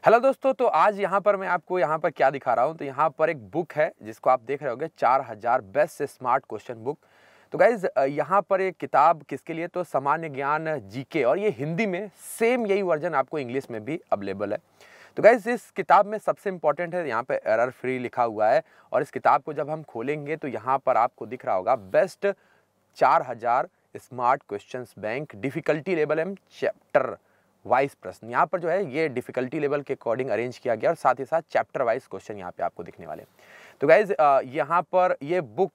Hello दोस्तों, तो आज यहाँ पर मैं आपको यहाँ पर क्या दिखा रहा हूँ। तो यहाँ पर एक बुक है जिसको आप देख रहे होंगे 4000 बेस्ट स्मार्ट क्वेश्चन बुक। तो गाइज यहाँ पर एक किताब किसके लिए, तो सामान्य ज्ञान जीके, और ये हिंदी में सेम यही वर्जन आपको इंग्लिश में भी अवेलेबल है। तो गाइज इस किताब में सबसे इंपॉर्टेंट है, यहाँ पे एरर फ्री लिखा हुआ है। और इस किताब को जब हम खोलेंगे तो यहाँ पर आपको दिख रहा होगा best 4000 smart questions bank difficulty level M chapter wise प्रश्न। यहाँ पर जो है ये डिफिकल्टी लेवल के अकॉर्डिंग अरेंज किया गया और साथ ही साथ चैप्टर वाइज क्वेश्चन यहाँ पे आपको दिखने वाले। तो गाइज यहाँ पर ये बुक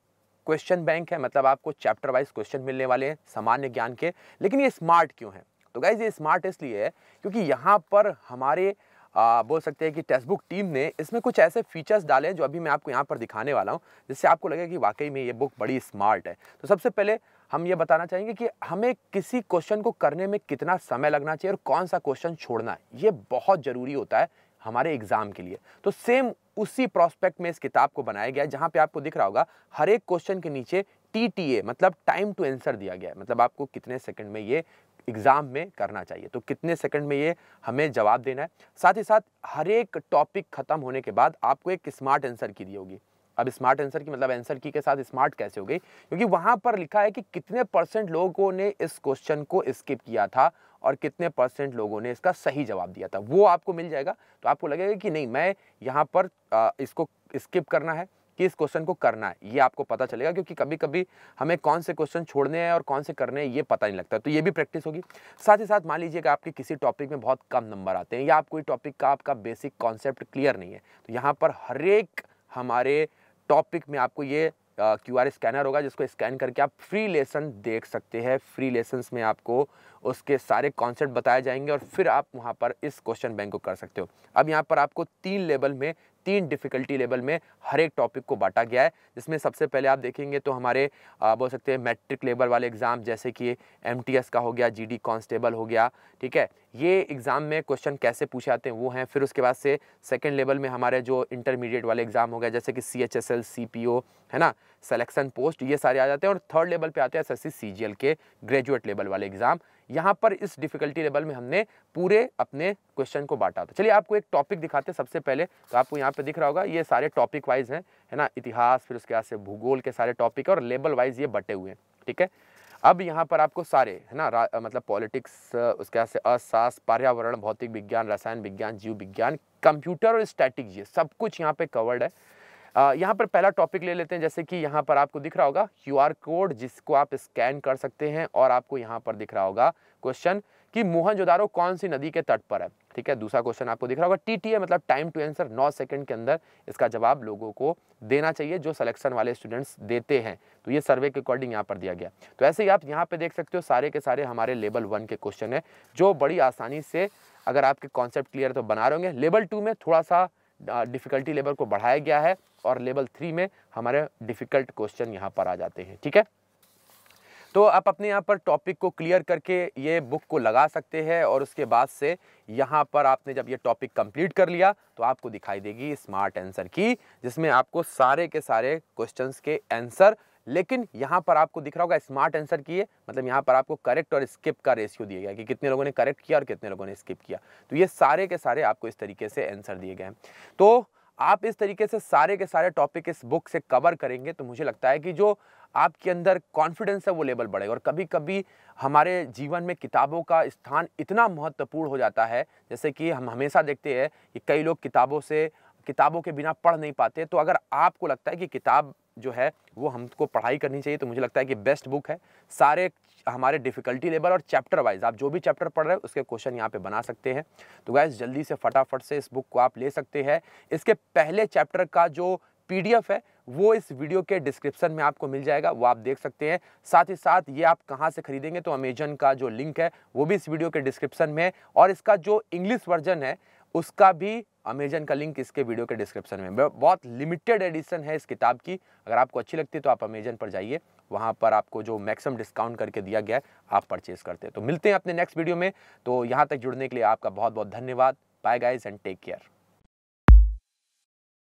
क्वेश्चन बैंक है, मतलब आपको चैप्टर वाइज क्वेश्चन मिलने वाले हैं सामान्य ज्ञान के। लेकिन ये स्मार्ट क्यों है? तो गाइज ये स्मार्ट इसलिए है क्योंकि यहाँ पर हमारे बोल सकते हैं कि टेक्स्ट बुक टीम ने इसमें कुछ ऐसे फीचर्स डाले हैं जो अभी मैं आपको यहाँ पर दिखाने वाला हूँ, जिससे आपको लगेगा कि वाकई में ये बुक बड़ी स्मार्ट है। तो सबसे पहले हम ये बताना चाहेंगे कि हमें किसी क्वेश्चन को करने में कितना समय लगना चाहिए और कौन सा क्वेश्चन छोड़ना है, ये बहुत ज़रूरी होता है हमारे एग्जाम के लिए। तो सेम उसी प्रोस्पेक्ट में इस किताब को बनाया गया है, जहाँ पे आपको दिख रहा होगा हर एक क्वेश्चन के नीचे TTA मतलब टाइम टू आंसर दिया गया है, मतलब आपको कितने सेकंड में ये एग्जाम में करना चाहिए, तो कितने सेकंड में ये हमें जवाब देना है। साथ ही साथ हर एक टॉपिक खत्म होने के बाद आपको एक स्मार्ट आंसर की दी होगी। अब स्मार्ट आंसर की मतलब आंसर की के साथ स्मार्ट कैसे हो गई, क्योंकि वहां पर लिखा है कि कितने % लोगों ने इस क्वेश्चन को स्किप किया था और कितने % लोगों ने इसका सही जवाब दिया था, वो आपको मिल जाएगा। तो आपको लगेगा कि नहीं, मैं यहाँ पर इसको स्किप करना है कि इस क्वेश्चन को करना है, ये आपको पता चलेगा। क्योंकि कभी कभी हमें कौन से क्वेश्चन छोड़ने हैं और कौन से करने हैं ये पता नहीं लगता, तो ये भी प्रैक्टिस होगी। साथ ही साथ मान लीजिए कि आपके किसी टॉपिक में बहुत कम नंबर आते हैं या आप कोई टॉपिक का आपका बेसिक कॉन्सेप्ट क्लियर नहीं है, तो यहाँ पर हर एक हमारे टॉपिक में आपको ये QR स्कैनर होगा, जिसको स्कैन करके आप फ्री लेसन देख सकते हैं। फ्री लेसन्स में आपको उसके सारे कॉन्सेप्ट बताए जाएंगे और फिर आप वहाँ पर इस क्वेश्चन बैंक को कर सकते हो। अब यहाँ पर आपको 3 लेवल में, 3 डिफिकल्टी लेवल में हर एक टॉपिक को बांटा गया है, जिसमें सबसे पहले आप देखेंगे तो हमारे बोल सकते हैं मैट्रिक लेवल वाले एग्जाम, जैसे कि MTS का हो गया, GD कांस्टेबल हो गया, ठीक है, ये एग्जाम में क्वेश्चन कैसे पूछे जाते हैं वो हैं। फिर उसके बाद से सेकंड लेवल में हमारे जो इंटरमीडिएट वाले एग्जाम हो गया, जैसे कि CHSL CPO है ना, सिलेक्शन पोस्ट, ये सारे आ जाते हैं। और थर्ड लेवल पे आते हैं SSC CGL के ग्रेजुएट लेवल वाले एग्जाम। यहाँ पर इस डिफिकल्टी लेवल में हमने पूरे अपने क्वेश्चन को बांटा था। चलिए आपको एक टॉपिक दिखाते हैं सबसे पहले। तो आपको यहाँ पे दिख रहा होगा ये सारे टॉपिक वाइज हैं, है ना, इतिहास, फिर उसके बाद से भूगोल के सारे टॉपिक और लेवल वाइज ये बटे हुए हैं, ठीक है। अब यहाँ पर आपको सारे, है ना, मतलब पॉलिटिक्स, उसके बाद से अर्थशास्त्र, पर्यावरण, भौतिक विज्ञान, रसायन विज्ञान, जीव विज्ञान, कंप्यूटर और स्टैटिक, ये सब कुछ यहाँ पे कवर्ड है। यहाँ पर पहला टॉपिक ले लेते हैं, जैसे कि यहाँ पर आपको दिख रहा होगा QR कोड, जिसको आप स्कैन कर सकते हैं। और आपको यहाँ पर दिख रहा होगा क्वेश्चन कि मोहनजोदारो कौन सी नदी के तट पर है, ठीक है। दूसरा क्वेश्चन आपको दिख रहा होगा TTA मतलब टाइम टू आंसर, 9 सेकंड के अंदर इसका जवाब लोगों को देना चाहिए, जो सिलेक्शन वाले स्टूडेंट्स देते हैं। तो ये सर्वे के अकॉर्डिंग यहाँ पर दिया गया। तो ऐसे ही आप यहाँ पे देख सकते हो सारे के सारे हमारे लेवल 1 के क्वेश्चन है, जो बड़ी आसानी से, अगर आपके कॉन्सेप्ट क्लियर है तो बना रहे होंगे। लेवल 2 में थोड़ा सा डिफिकल्टी लेवल को बढ़ाया गया है और लेवल 3 में हमारे डिफिकल्ट क्वेश्चन यहाँ पर आ जाते हैं, ठीक है। तो आप अपने यहाँ पर टॉपिक को क्लियर करके ये बुक को लगा सकते हैं और उसके बाद से यहाँ पर आपने जब ये टॉपिक कंप्लीट कर लिया तो आपको दिखाई देगी स्मार्ट आंसर की, जिसमें आपको सारे के सारे क्वेश्चंस के आंसर, लेकिन यहाँ पर आपको दिख रहा होगा स्मार्ट आंसर की है, मतलब यहाँ पर आपको करेक्ट और स्किप का रेशियो दिया गया कि कितने लोगों ने करेक्ट किया और कितने लोगों ने स्किप किया। तो ये सारे के सारे आपको इस तरीके से आंसर दिए गए हैं। तो आप इस तरीके से सारे के सारे टॉपिक इस बुक से कवर करेंगे तो मुझे लगता है कि जो आपके अंदर कॉन्फिडेंस है वो लेवल बढ़ेगा। और कभी कभी हमारे जीवन में किताबों का स्थान इतना महत्वपूर्ण हो जाता है, जैसे कि हम हमेशा देखते हैं कि कई लोग किताबों के बिना पढ़ नहीं पाते। तो अगर आपको लगता है कि किताब जो है वो हमको पढ़ाई करनी चाहिए, तो मुझे लगता है कि बेस्ट बुक है। सारे हमारे डिफिकल्टी लेवल और चैप्टर वाइज आप जो भी चैप्टर पढ़ रहे हो उसके क्वेश्चन यहाँ पे बना सकते हैं। तो गाइस जल्दी से फटाफट से इस बुक को आप ले सकते हैं। इसके पहले चैप्टर का जो PDF है वो इस वीडियो के डिस्क्रिप्शन में आपको मिल जाएगा, वो आप देख सकते हैं। साथ ही साथ ये आप कहाँ से खरीदेंगे, तो अमेजन का जो लिंक है वो भी इस वीडियो के डिस्क्रिप्शन में है, और इसका जो इंग्लिश वर्जन है उसका भी अमेजन का लिंक इसके वीडियो के डिस्क्रिप्शन में। बहुत लिमिटेड एडिशन है इस किताब की, अगर आपको अच्छी लगती है तो आप अमेजन पर जाइए, वहाँ पर आपको जो मैक्सिमम डिस्काउंट करके दिया गया है आप परचेज करते हैं। तो मिलते हैं अपने नेक्स्ट वीडियो में। तो यहाँ तक जुड़ने के लिए आपका बहुत बहुत धन्यवाद। Bye guys and take care.